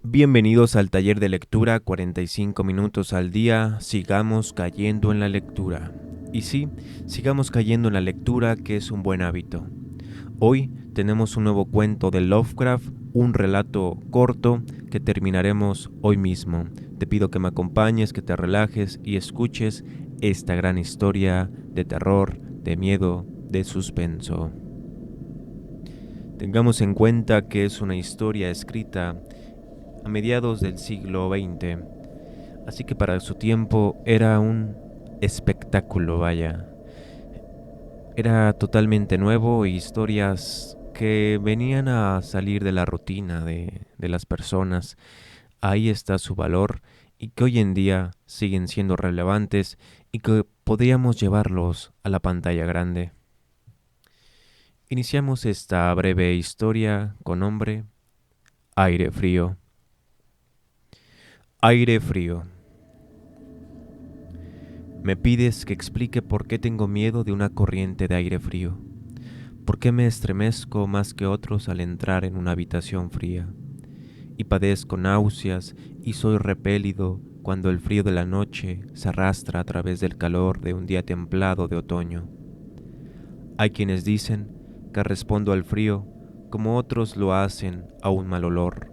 Bienvenidos al taller de lectura, 45 minutos al día, sigamos cayendo en la lectura. Y sí, sigamos cayendo en la lectura, que es un buen hábito. Hoy tenemos un nuevo cuento de Lovecraft, un relato corto que terminaremos hoy mismo. Te pido que me acompañes, que te relajes y escuches esta gran historia de terror, de miedo, de suspenso. Tengamos en cuenta que es una historia escrita a mediados del siglo XX, así que para su tiempo era un espectáculo, vaya. Era totalmente nuevo y historias que venían a salir de la rutina de las personas. Ahí está su valor y que hoy en día siguen siendo relevantes y que podríamos llevarlos a la pantalla grande. Iniciamos esta breve historia con nombre Aire Frío. Aire frío. Me pides que explique por qué tengo miedo de una corriente de aire frío. ¿Por qué me estremezco más que otros al entrar en una habitación fría? Y padezco náuseas y soy repelido cuando el frío de la noche se arrastra a través del calor de un día templado de otoño. Hay quienes dicen que respondo al frío como otros lo hacen a un mal olor,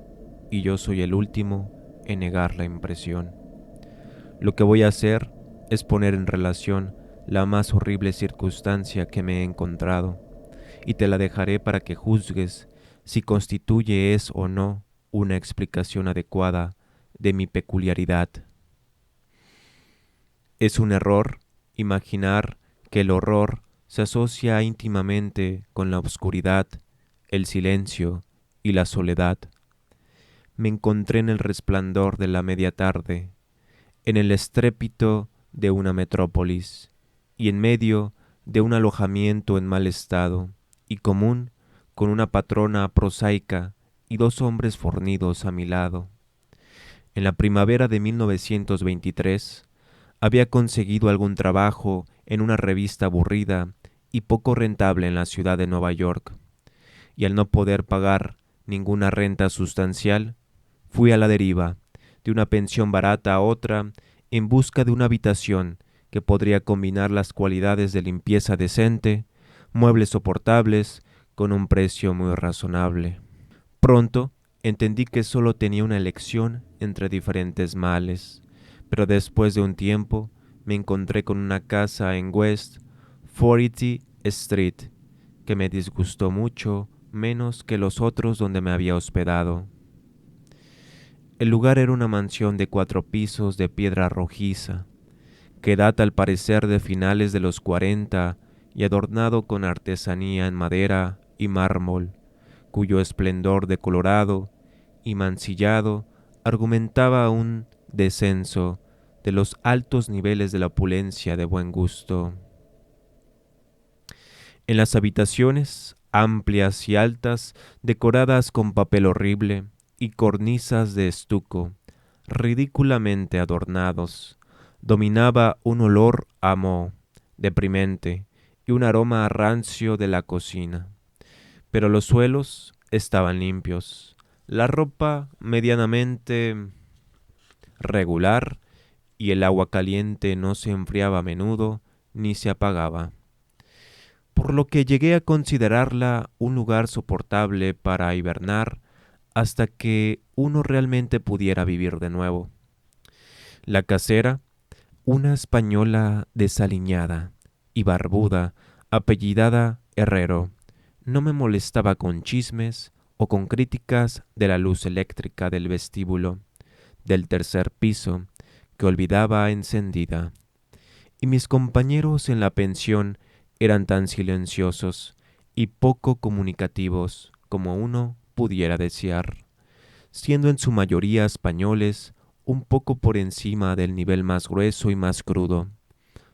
y yo soy el último en negar la impresión. Lo que voy a hacer es poner en relación la más horrible circunstancia que me he encontrado, y te la dejaré para que juzgues si constituye es o no una explicación adecuada de mi peculiaridad. Es un error imaginar que el horror se asocia íntimamente con la oscuridad, el silencio y la soledad. Me encontré en el resplandor de la media tarde, en el estrépito de una metrópolis, y en medio de un alojamiento en mal estado y común, con una patrona prosaica y dos hombres fornidos a mi lado. En la primavera de 1923 había conseguido algún trabajo en una revista aburrida y poco rentable en la ciudad de Nueva York, y al no poder pagar ninguna renta sustancial, fui a la deriva, de una pensión barata a otra, en busca de una habitación que podría combinar las cualidades de limpieza decente, muebles soportables, con un precio muy razonable. Pronto entendí que solo tenía una elección entre diferentes males, pero después de un tiempo me encontré con una casa en West 40th Street que me disgustó mucho menos que los otros donde me había hospedado. El lugar era una mansión de 4 pisos de piedra rojiza, que data al parecer de finales de los 40 y adornado con artesanía en madera y mármol, cuyo esplendor decolorado y mancillado argumentaba un descenso de los altos niveles de la opulencia de buen gusto. En las habitaciones, amplias y altas, decoradas con papel horrible y cornisas de estuco, ridículamente adornados, dominaba un olor a moho deprimente y un aroma rancio de la cocina. Pero los suelos estaban limpios, la ropa medianamente regular y el agua caliente no se enfriaba a menudo ni se apagaba, por lo que llegué a considerarla un lugar soportable para hibernar hasta que uno realmente pudiera vivir de nuevo. La casera, una española desaliñada y barbuda, apellidada Herrero, no me molestaba con chismes o con críticas de la luz eléctrica del vestíbulo, del tercer piso, que olvidaba encendida. Y mis compañeros en la pensión eran tan silenciosos y poco comunicativos como uno pudiera desear, siendo en su mayoría españoles, un poco por encima del nivel más grueso y más crudo.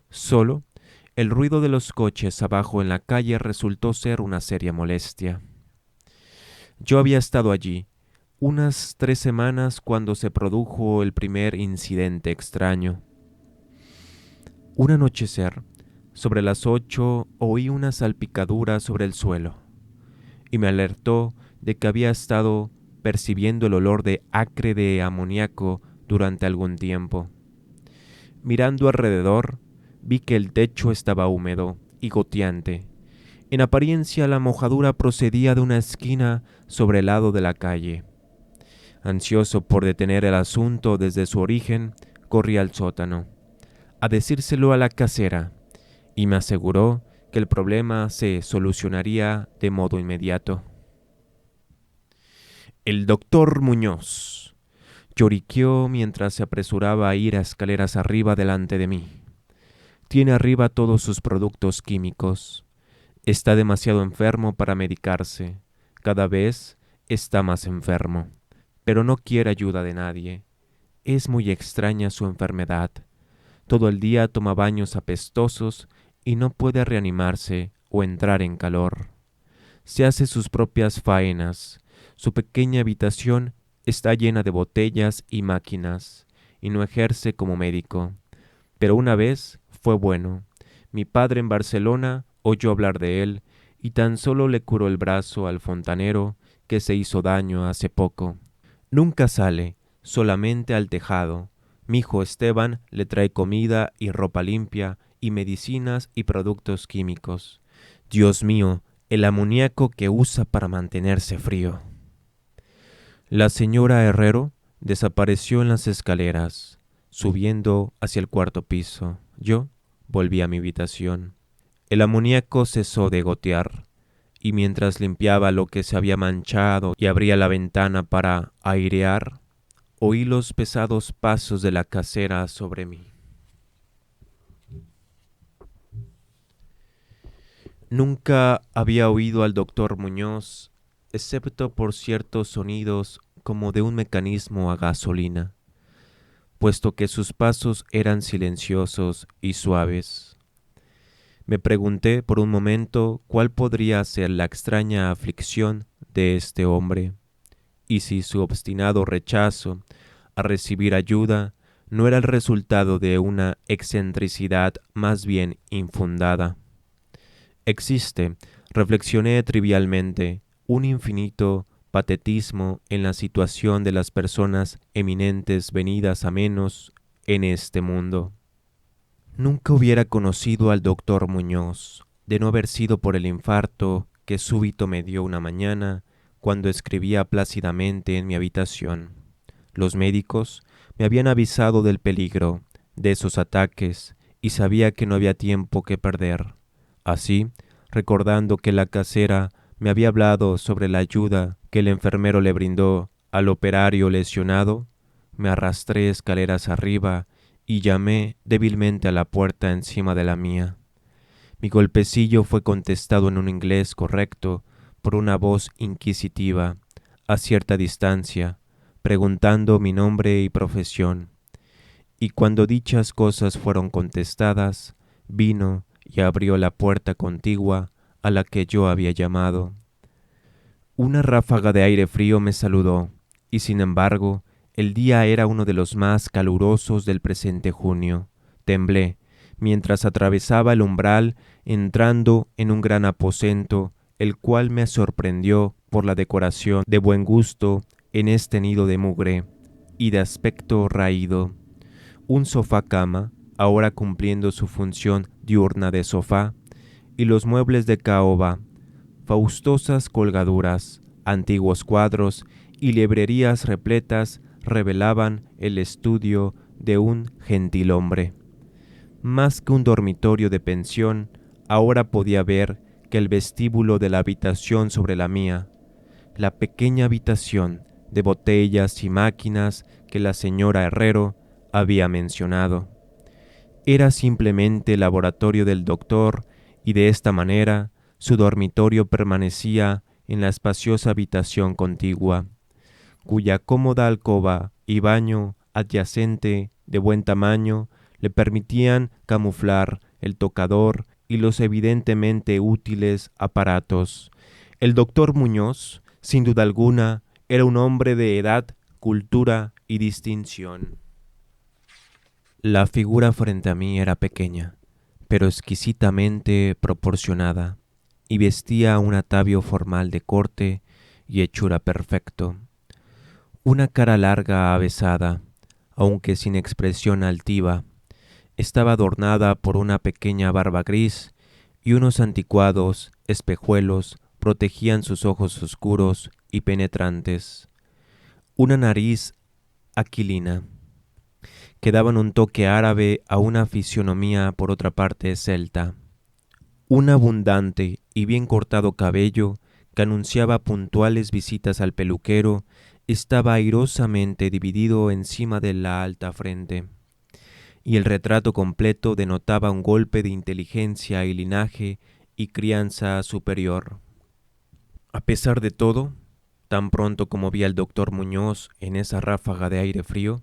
Solo el ruido de los coches abajo en la calle resultó ser una seria molestia. Yo había estado allí unas 3 semanas cuando se produjo el primer incidente extraño. Un anochecer, sobre las 8, oí una salpicadura sobre el suelo y me alertó de que había estado percibiendo el olor de acre de amoníaco durante algún tiempo. Mirando alrededor, vi que el techo estaba húmedo y goteante. En apariencia, la mojadura procedía de una esquina sobre el lado de la calle. Ansioso por detener el asunto desde su origen, corrí al sótano, a decírselo a la casera, y me aseguró que el problema se solucionaría de modo inmediato. El doctor Muñoz lloriqueó mientras se apresuraba a ir a escaleras arriba delante de mí. Tiene arriba todos sus productos químicos. Está demasiado enfermo para medicarse. Cada vez está más enfermo, pero no quiere ayuda de nadie. Es muy extraña su enfermedad. Todo el día toma baños apestosos y no puede reanimarse o entrar en calor. Se hace sus propias faenas. Su pequeña habitación está llena de botellas y máquinas, y no ejerce como médico. Pero una vez fue bueno. Mi padre en Barcelona oyó hablar de él, y tan solo le curó el brazo al fontanero que se hizo daño hace poco. Nunca sale, solamente al tejado. Mi hijo Esteban le trae comida y ropa limpia, y medicinas y productos químicos. Dios mío, el amoníaco que usa para mantenerse frío. La señora Herrero desapareció en las escaleras, subiendo hacia el cuarto piso. Yo volví a mi habitación. El amoníaco cesó de gotear, y mientras limpiaba lo que se había manchado y abría la ventana para airear, oí los pesados pasos de la casera sobre mí. Nunca había oído al doctor Muñoz, excepto por ciertos sonidos como de un mecanismo a gasolina, puesto que sus pasos eran silenciosos y suaves. Me pregunté por un momento cuál podría ser la extraña aflicción de este hombre, y si su obstinado rechazo a recibir ayuda no era el resultado de una excentricidad más bien infundada. Existe, reflexioné trivialmente, un infinito patetismo en la situación de las personas eminentes venidas a menos en este mundo. Nunca hubiera conocido al doctor Muñoz, de no haber sido por el infarto que súbito me dio una mañana cuando escribía plácidamente en mi habitación. Los médicos me habían avisado del peligro de esos ataques y sabía que no había tiempo que perder. Así, recordando que la casera me había hablado sobre la ayuda que el enfermero le brindó al operario lesionado, me arrastré escaleras arriba y llamé débilmente a la puerta encima de la mía. Mi golpecillo fue contestado en un inglés correcto por una voz inquisitiva, a cierta distancia, preguntando mi nombre y profesión. Y cuando dichas cosas fueron contestadas, vino y abrió la puerta contigua a la que yo había llamado. Una ráfaga de aire frío me saludó, y sin embargo, el día era uno de los más calurosos del presente junio. Temblé mientras atravesaba el umbral entrando en un gran aposento, el cual me sorprendió por la decoración de buen gusto en este nido de mugre y de aspecto raído. Un sofá-cama, ahora cumpliendo su función diurna de sofá, y los muebles de caoba, faustosas colgaduras, antiguos cuadros y librerías repletas revelaban el estudio de un gentilhombre. Más que un dormitorio de pensión, ahora podía ver que el vestíbulo de la habitación sobre la mía, la pequeña habitación de botellas y máquinas que la señora Herrero había mencionado. Era simplemente el laboratorio del doctor y de esta manera su dormitorio permanecía en la espaciosa habitación contigua, cuya cómoda alcoba y baño adyacente de buen tamaño le permitían camuflar el tocador y los evidentemente útiles aparatos. El doctor Muñoz, sin duda alguna, era un hombre de edad, cultura y distinción. La figura frente a mí era pequeña, pero exquisitamente proporcionada, y vestía un atavío formal de corte y hechura perfecto. Una cara larga avesada, aunque sin expresión altiva, estaba adornada por una pequeña barba gris y unos anticuados espejuelos protegían sus ojos oscuros y penetrantes. Una nariz aquilina, que daban un toque árabe a una fisionomía por otra parte celta. Un abundante y bien cortado cabello, que anunciaba puntuales visitas al peluquero, estaba airosamente dividido encima de la alta frente, y el retrato completo denotaba un golpe de inteligencia y linaje y crianza superior. A pesar de todo, tan pronto como vi al doctor Muñoz en esa ráfaga de aire frío,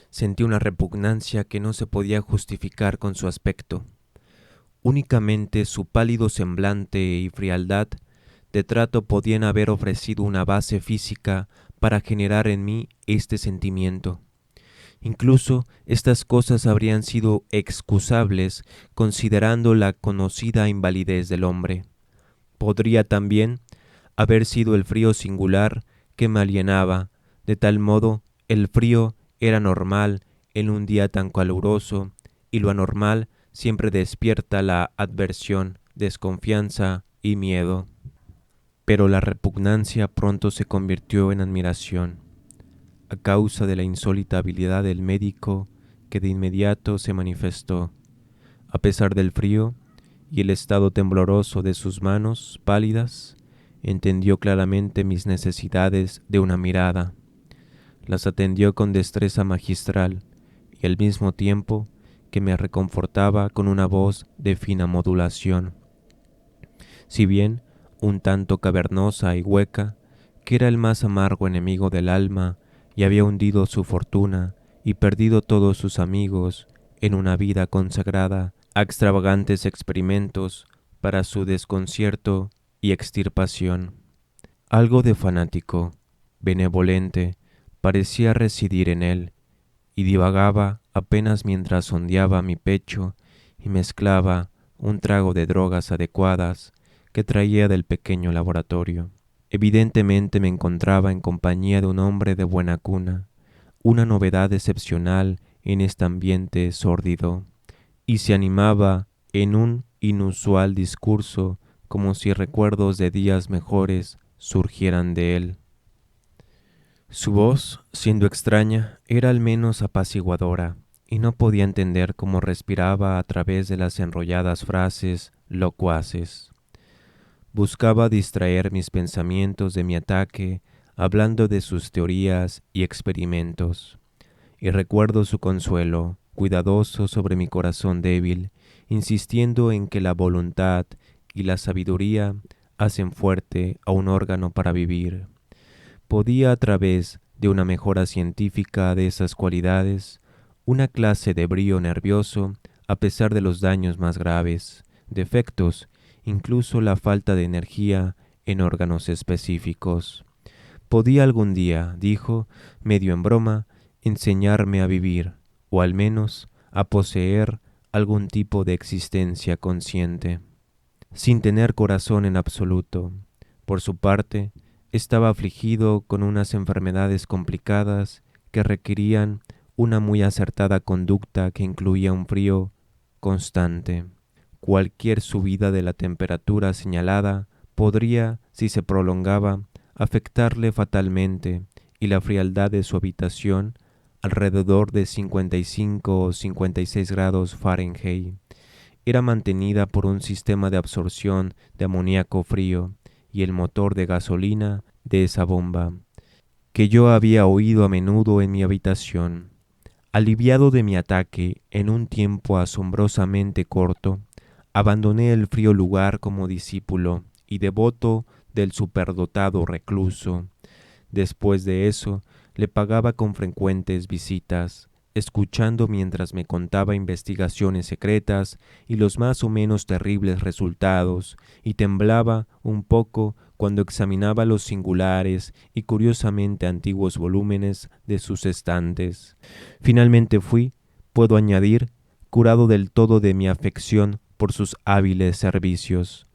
sentí una repugnancia que no se podía justificar con su aspecto. Únicamente su pálido semblante y frialdad de trato podían haber ofrecido una base física para generar en mí este sentimiento. Incluso estas cosas habrían sido excusables considerando la conocida invalidez del hombre. Podría también haber sido el frío singular que me alienaba, de tal modo el frío era normal en un día tan caluroso, y lo anormal siempre despierta la adversión, desconfianza y miedo. Pero la repugnancia pronto se convirtió en admiración, a causa de la insólita habilidad del médico que de inmediato se manifestó. A pesar del frío y el estado tembloroso de sus manos pálidas, entendió claramente mis necesidades de una mirada. Las atendió con destreza magistral y al mismo tiempo que me reconfortaba con una voz de fina modulación. Si bien un tanto cavernosa y hueca, que era el más amargo enemigo del alma y había hundido su fortuna y perdido todos sus amigos en una vida consagrada a extravagantes experimentos para su desconcierto y extirpación. Algo de fanático, benevolente, parecía residir en él, y divagaba apenas mientras sondeaba mi pecho y mezclaba un trago de drogas adecuadas que traía del pequeño laboratorio. Evidentemente me encontraba en compañía de un hombre de buena cuna, una novedad excepcional en este ambiente sórdido, y se animaba en un inusual discurso como si recuerdos de días mejores surgieran de él. Su voz, siendo extraña, era al menos apaciguadora, y no podía entender cómo respiraba a través de las enrolladas frases locuaces. Buscaba distraer mis pensamientos de mi ataque, hablando de sus teorías y experimentos, y recuerdo su consuelo, cuidadoso sobre mi corazón débil, insistiendo en que la voluntad y la sabiduría hacen fuerte a un órgano para vivir. Podía a través de una mejora científica de esas cualidades, una clase de brío nervioso, a pesar de los daños más graves, defectos, incluso la falta de energía en órganos específicos. Podía algún día, dijo, medio en broma, enseñarme a vivir, o al menos a poseer algún tipo de existencia consciente, sin tener corazón en absoluto. Por su parte, estaba afligido con unas enfermedades complicadas que requerían una muy acertada conducta que incluía un frío constante. Cualquier subida de la temperatura señalada podría, si se prolongaba, afectarle fatalmente, y la frialdad de su habitación, alrededor de 55 o 56 grados Fahrenheit, era mantenida por un sistema de absorción de amoníaco frío y el motor de gasolina de esa bomba, que yo había oído a menudo en mi habitación. Aliviado de mi ataque en un tiempo asombrosamente corto, abandoné el frío lugar como discípulo y devoto del superdotado recluso. Después de eso, le pagaba con frecuentes visitas, escuchando mientras me contaba investigaciones secretas y los más o menos terribles resultados, y temblaba un poco cuando examinaba los singulares y curiosamente antiguos volúmenes de sus estantes. Finalmente fui, puedo añadir, curado del todo de mi afección por sus hábiles servicios.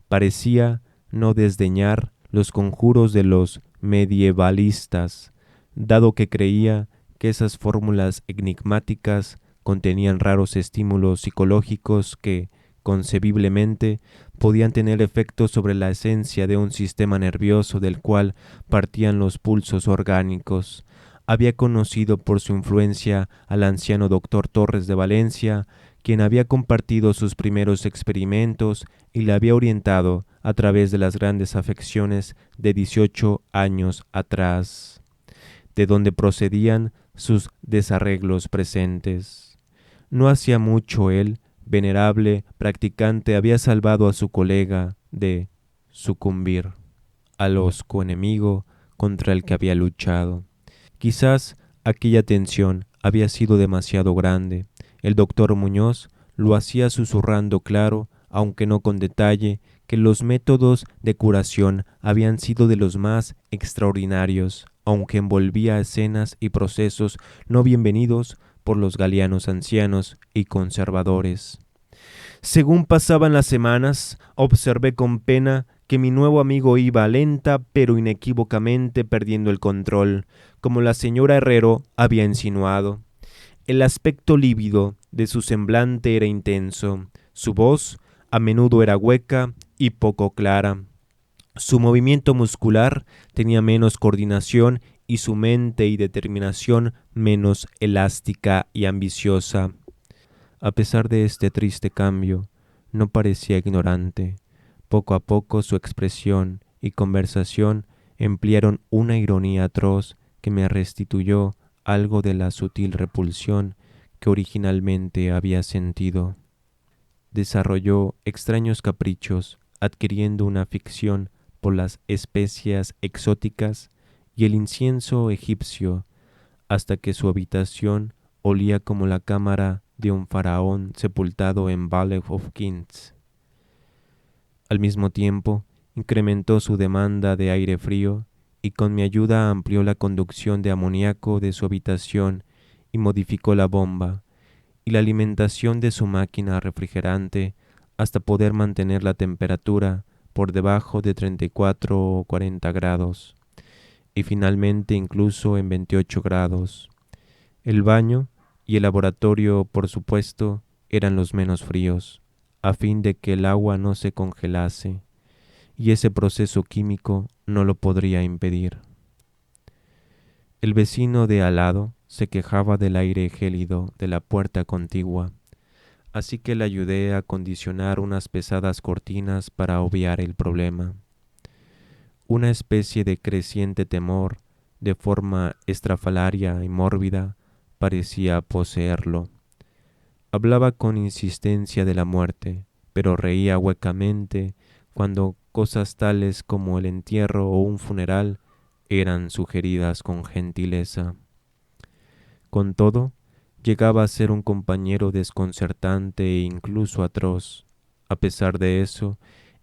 Parecía no desdeñar los conjuros de los medievalistas, dado que creía que esas fórmulas enigmáticas contenían raros estímulos psicológicos que, concebiblemente, podían tener efectos sobre la esencia de un sistema nervioso del cual partían los pulsos orgánicos. Había conocido por su influencia al anciano doctor Torres de Valencia, quien había compartido sus primeros experimentos y le había orientado a través de las grandes afecciones de 18 años atrás, de donde procedían sus desarreglos presentes. No hacía mucho él, venerable practicante, había salvado a su colega de sucumbir al osco enemigo contra el que había luchado. Quizás aquella tensión había sido demasiado grande. El doctor Muñoz lo hacía susurrando claro, aunque no con detalle, que los métodos de curación habían sido de los más extraordinarios, aunque envolvía escenas y procesos no bienvenidos por los galianos ancianos y conservadores. Según pasaban las semanas, observé con pena que mi nuevo amigo iba lenta pero inequívocamente perdiendo el control, como la señora Herrero había insinuado. El aspecto lívido de su semblante era intenso, su voz a menudo era hueca y poco clara. Su movimiento muscular tenía menos coordinación y su mente y determinación menos elástica y ambiciosa. A pesar de este triste cambio, no parecía ignorante. Poco a poco su expresión y conversación emplearon una ironía atroz que me restituyó algo de la sutil repulsión que originalmente había sentido. Desarrolló extraños caprichos, adquiriendo una afición por las especias exóticas y el incienso egipcio, hasta que su habitación olía como la cámara de un faraón sepultado en Valley of Kings. Al mismo tiempo, incrementó su demanda de aire frío y con mi ayuda amplió la conducción de amoníaco de su habitación y modificó la bomba y la alimentación de su máquina refrigerante hasta poder mantener la temperatura por debajo de 34 o 40 grados y finalmente incluso en 28 grados. El baño y el laboratorio, por supuesto, eran los menos fríos, a fin de que el agua no se congelase, y ese proceso químico no lo podría impedir. El vecino de al lado se quejaba del aire gélido de la puerta contigua, así que le ayudé a acondicionar unas pesadas cortinas para obviar el problema. Una especie de creciente temor, de forma estrafalaria y mórbida, parecía poseerlo. Hablaba con insistencia de la muerte, pero reía huecamente cuando cosas tales como el entierro o un funeral eran sugeridas con gentileza. Con todo, llegaba a ser un compañero desconcertante e incluso atroz. A pesar de eso,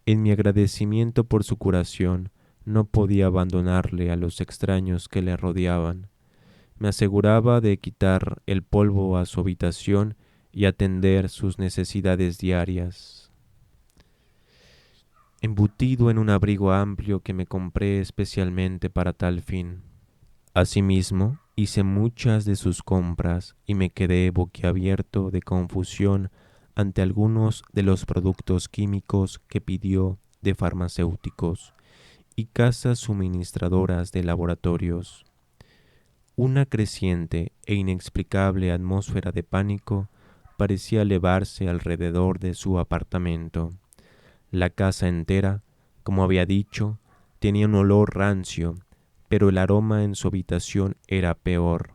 en mi agradecimiento por su curación, no podía abandonarle a los extraños que le rodeaban. Me aseguraba de quitar el polvo a su habitación y atender sus necesidades diarias. Embutido en un abrigo amplio que me compré especialmente para tal fin. Asimismo, hice muchas de sus compras y me quedé boquiabierto de confusión ante algunos de los productos químicos que pidió de farmacéuticos y casas suministradoras de laboratorios. Una creciente e inexplicable atmósfera de pánico parecía elevarse alrededor de su apartamento. La casa entera, como había dicho, tenía un olor rancio, pero el aroma en su habitación era peor.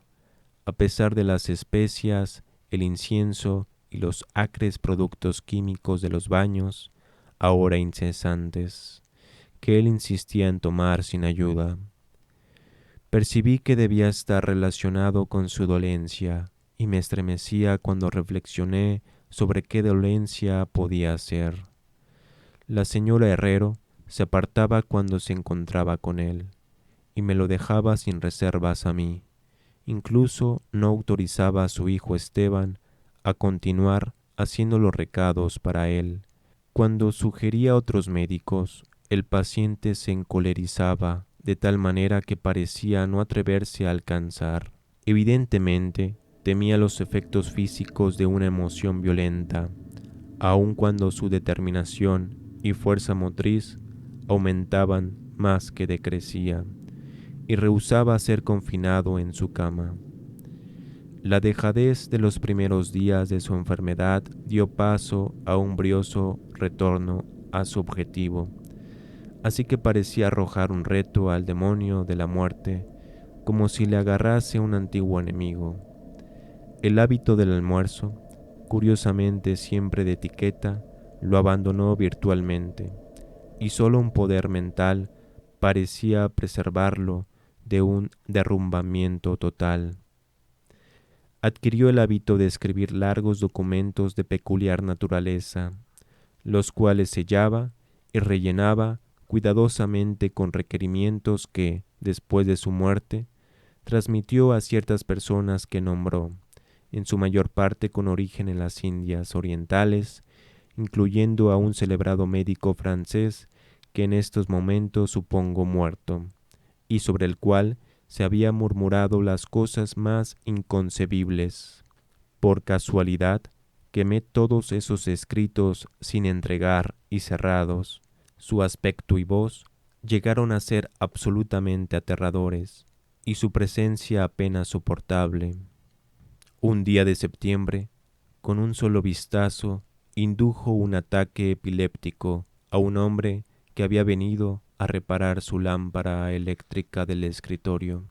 A pesar de las especias, el incienso y los acres productos químicos de los baños, ahora incesantes, que él insistía en tomar sin ayuda. Percibí que debía estar relacionado con su dolencia y me estremecía cuando reflexioné sobre qué dolencia podía ser. La señora Herrero se apartaba cuando se encontraba con él y me lo dejaba sin reservas a mí. Incluso no autorizaba a su hijo Esteban a continuar haciendo los recados para él. Cuando sugería a otros médicos, el paciente se encolerizaba de tal manera que parecía no atreverse a alcanzar. Evidentemente, temía los efectos físicos de una emoción violenta, aun cuando su determinación y fuerza motriz aumentaban más que decrecía, y rehusaba ser confinado en su cama. La dejadez de los primeros días de su enfermedad dio paso a un brioso retorno a su objetivo, así que parecía arrojar un reto al demonio de la muerte, como si le agarrase un antiguo enemigo. El hábito del almuerzo, curiosamente siempre de etiqueta, lo abandonó virtualmente, y solo un poder mental parecía preservarlo de un derrumbamiento total. Adquirió el hábito de escribir largos documentos de peculiar naturaleza, los cuales sellaba y rellenaba cuidadosamente con requerimientos que, después de su muerte, transmitió a ciertas personas que nombró, en su mayor parte con origen en las Indias Orientales, incluyendo a un celebrado médico francés que en estos momentos supongo muerto, y sobre el cual se había murmurado las cosas más inconcebibles. Por casualidad, quemé todos esos escritos sin entregar y cerrados. Su aspecto y voz llegaron a ser absolutamente aterradores, y su presencia apenas soportable. Un día de septiembre, con un solo vistazo, indujo un ataque epiléptico a un hombre que había venido a reparar su lámpara eléctrica del escritorio,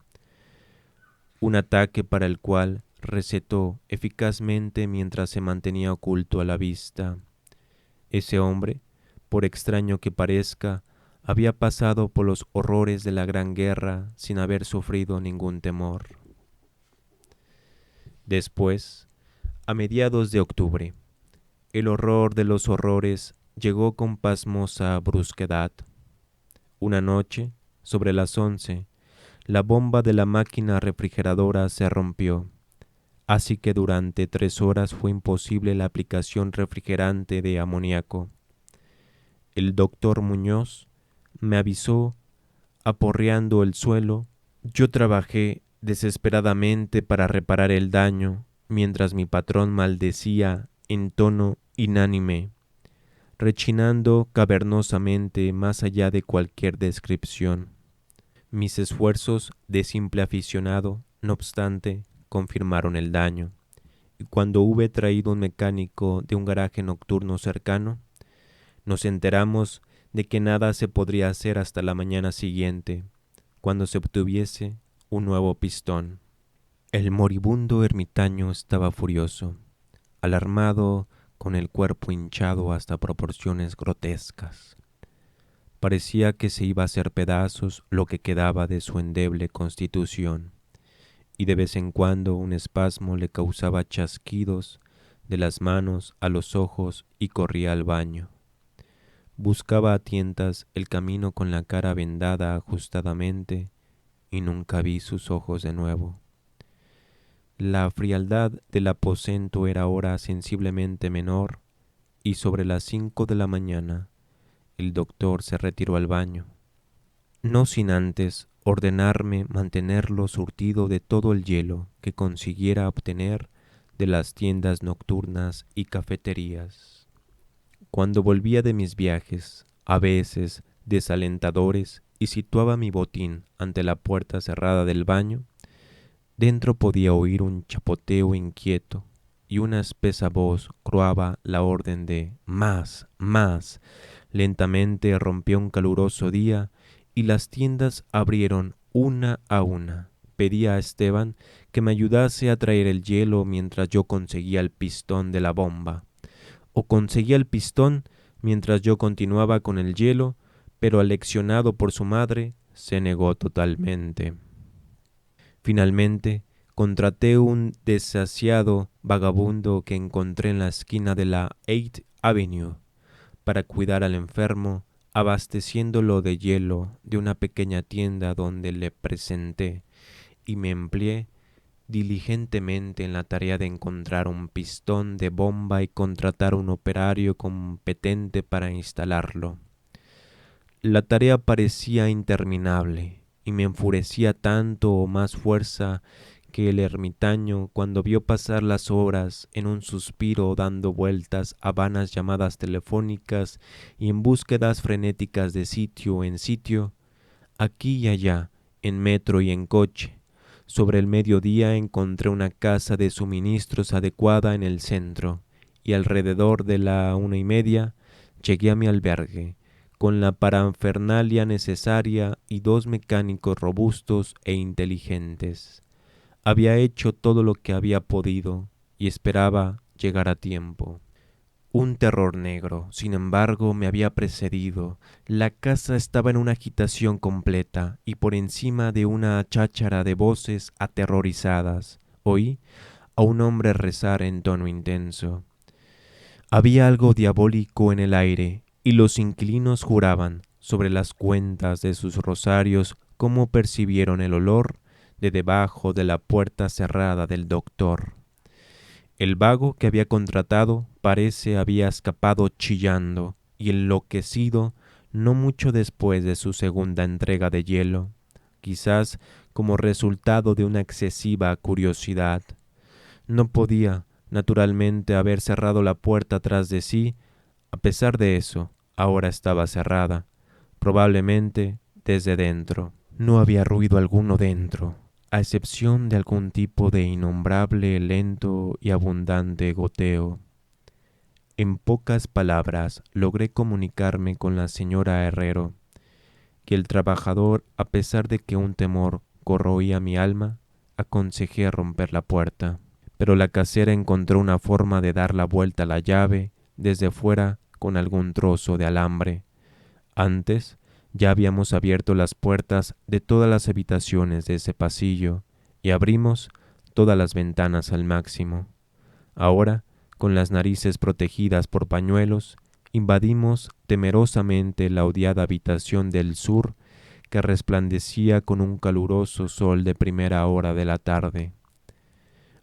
un ataque para el cual recetó eficazmente mientras se mantenía oculto a la vista. Ese hombre, por extraño que parezca, había pasado por los horrores de la Gran Guerra sin haber sufrido ningún temor. Después, a mediados de octubre, el horror de los horrores llegó con pasmosa brusquedad. Una noche, sobre las 11, la bomba de la máquina refrigeradora se rompió, así que durante 3 horas fue imposible la aplicación refrigerante de amoníaco. El doctor Muñoz me avisó aporreando el suelo. Yo trabajé desesperadamente para reparar el daño, mientras mi patrón maldecía en tono inánime, rechinando cavernosamente más allá de cualquier descripción. Mis esfuerzos de simple aficionado, no obstante, confirmaron el daño, y cuando hube traído un mecánico de un garaje nocturno cercano, nos enteramos de que nada se podría hacer hasta la mañana siguiente, cuando se obtuviese un nuevo pistón. El moribundo ermitaño estaba furioso, alarmado, con el cuerpo hinchado hasta proporciones grotescas. Parecía que se iba a hacer pedazos lo que quedaba de su endeble constitución, y de vez en cuando un espasmo le causaba chasquidos de las manos a los ojos y corría al baño. Buscaba a tientas el camino con la cara vendada ajustadamente y nunca vi sus ojos de nuevo. La frialdad del aposento era ahora sensiblemente menor y sobre las 5 de la mañana el doctor se retiró al baño, no sin antes ordenarme mantenerlo surtido de todo el hielo que consiguiera obtener de las tiendas nocturnas y cafeterías. Cuando volvía de mis viajes, a veces desalentadores, y situaba mi botín ante la puerta cerrada del baño, dentro podía oír un chapoteo inquieto y una espesa voz croaba la orden de más, más. Lentamente rompió un caluroso día y las tiendas abrieron una a una. Pedí a Esteban que me ayudase a traer el hielo mientras yo conseguía el pistón de la bomba, o conseguía el pistón mientras yo continuaba con el hielo, pero aleccionado por su madre, se negó totalmente. Finalmente, contraté un desasiado vagabundo que encontré en la esquina de la 8th Avenue para cuidar al enfermo, abasteciéndolo de hielo de una pequeña tienda donde le presenté, y me empleé diligentemente en la tarea de encontrar un pistón de bomba y contratar un operario competente para instalarlo. La tarea parecía interminable, y me enfurecía tanto o más fuerza que el ermitaño, cuando vio pasar las horas en un suspiro dando vueltas a vanas llamadas telefónicas y en búsquedas frenéticas de sitio en sitio, aquí y allá, en metro y en coche. Sobre el mediodía encontré una casa de suministros adecuada en el centro, y alrededor de la 1:30 llegué a mi albergue, con la parafernalia necesaria y 2 mecánicos robustos e inteligentes. Había hecho todo lo que había podido y esperaba llegar a tiempo. Un terror negro, sin embargo, me había precedido. La casa estaba en una agitación completa y por encima de una cháchara de voces aterrorizadas oí a un hombre rezar en tono intenso. Había algo diabólico en el aire y los inquilinos juraban sobre las cuentas de sus rosarios cómo percibieron el olor de debajo de la puerta cerrada del doctor. El vago que había contratado parece había escapado chillando y enloquecido no mucho después de su segunda entrega de hielo, quizás como resultado de una excesiva curiosidad. No podía, naturalmente, haber cerrado la puerta tras de sí. A pesar de eso, ahora estaba cerrada, probablemente desde dentro. No había ruido alguno dentro, a excepción de algún tipo de innombrable, lento y abundante goteo. En pocas palabras logré comunicarme con la señora Herrero, que el trabajador, a pesar de que un temor corroía mi alma, aconsejé romper la puerta. Pero la casera encontró una forma de dar la vuelta a la llave desde fuera con algún trozo de alambre. Antes, ya habíamos abierto las puertas de todas las habitaciones de ese pasillo y abrimos todas las ventanas al máximo. Ahora, con las narices protegidas por pañuelos, invadimos temerosamente la odiada habitación del sur que resplandecía con un caluroso sol de primera hora de la tarde.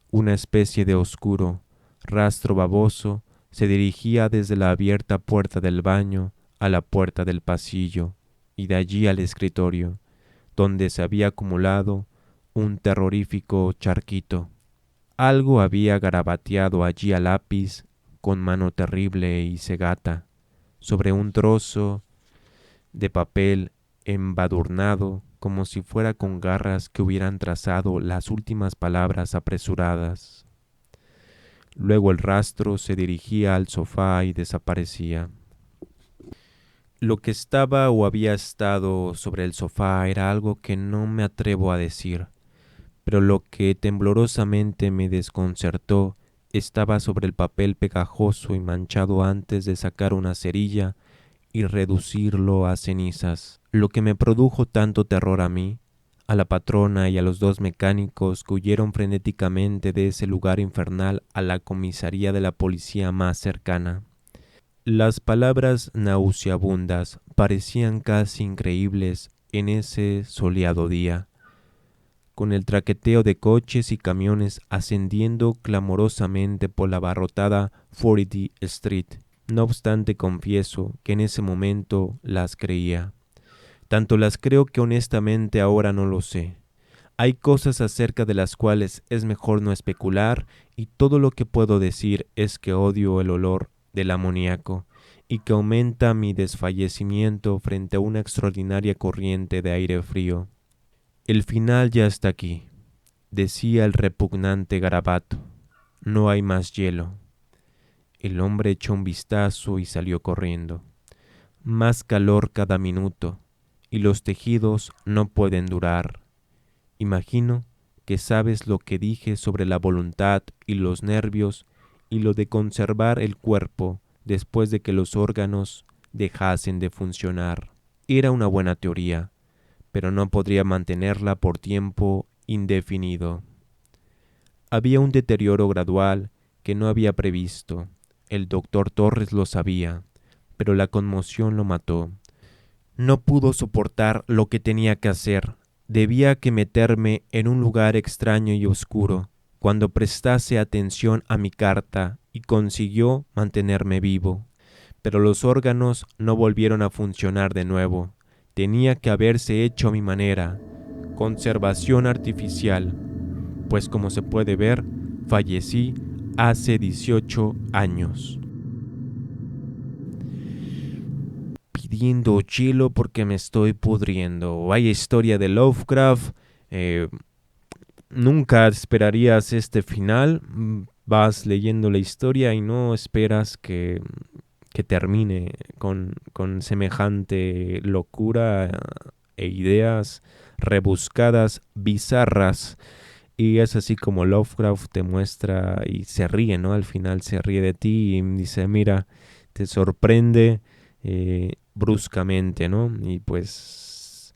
Una especie de oscuro rastro baboso se dirigía desde la abierta puerta del baño a la puerta del pasillo y de allí al escritorio, donde se había acumulado un terrorífico charquito. Algo había garabateado allí a lápiz con mano terrible y cegata sobre un trozo de papel embadurnado como si fuera con garras que hubieran trazado las últimas palabras apresuradas. Luego el rastro se dirigía al sofá y desaparecía. Lo que estaba o había estado sobre el sofá era algo que no me atrevo a decir, pero lo que temblorosamente me desconcertó estaba sobre el papel pegajoso y manchado antes de sacar una cerilla y reducirlo a cenizas. Lo que me produjo tanto terror a mí, a la patrona y a los 2 mecánicos que huyeron frenéticamente de ese lugar infernal a la comisaría de la policía más cercana. Las palabras nauseabundas parecían casi increíbles en ese soleado día, con el traqueteo de coches y camiones ascendiendo clamorosamente por la abarrotada 40th Street. No obstante, confieso que en ese momento las creía. Tanto las creo que honestamente ahora no lo sé. Hay cosas acerca de las cuales es mejor no especular y todo lo que puedo decir es que odio el olor del amoníaco y que aumenta mi desfallecimiento frente a una extraordinaria corriente de aire frío. El final ya está aquí, decía el repugnante garabato. No hay más hielo. El hombre echó un vistazo y salió corriendo. Más calor cada minuto, y los tejidos no pueden durar. Imagino que sabes lo que dije sobre la voluntad y los nervios y lo de conservar el cuerpo después de que los órganos dejasen de funcionar. Era una buena teoría, pero no podría mantenerla por tiempo indefinido. Había un deterioro gradual que no había previsto. El doctor Torres lo sabía, pero la conmoción lo mató. No pudo soportar lo que tenía que hacer. Debía que meterme en un lugar extraño y oscuro cuando prestase atención a mi carta y consiguió mantenerme vivo. Pero los órganos no volvieron a funcionar de nuevo. tenía que haberse hecho a mi manera, conservación artificial, pues como se puede ver, fallecí hace 18 años. Pidiendo hielo porque me estoy pudriendo. Vaya historia de Lovecraft. Nunca esperarías este final. Vas leyendo la historia y no esperas que termine con semejante locura e ideas rebuscadas, bizarras. Y es así como Lovecraft te muestra y se ríe, ¿no? Al final se ríe de ti y dice, mira, te sorprende bruscamente, ¿no? Y pues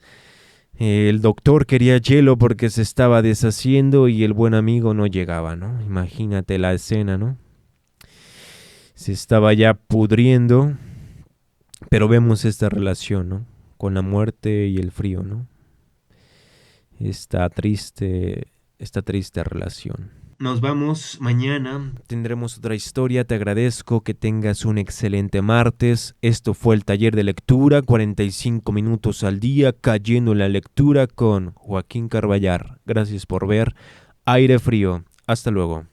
el doctor quería hielo porque se estaba deshaciendo y el buen amigo no llegaba, ¿no? Imagínate la escena, ¿no? Se estaba ya pudriendo, pero vemos esta relación, ¿no? Con la muerte y el frío, ¿no? Esta triste relación. Nos vamos mañana, tendremos otra historia. Te agradezco que tengas un excelente martes. Esto fue el taller de lectura, 45 minutos al día, cayendo en la lectura con Joaquín Carballar. Gracias por ver Aire Frío. Hasta luego.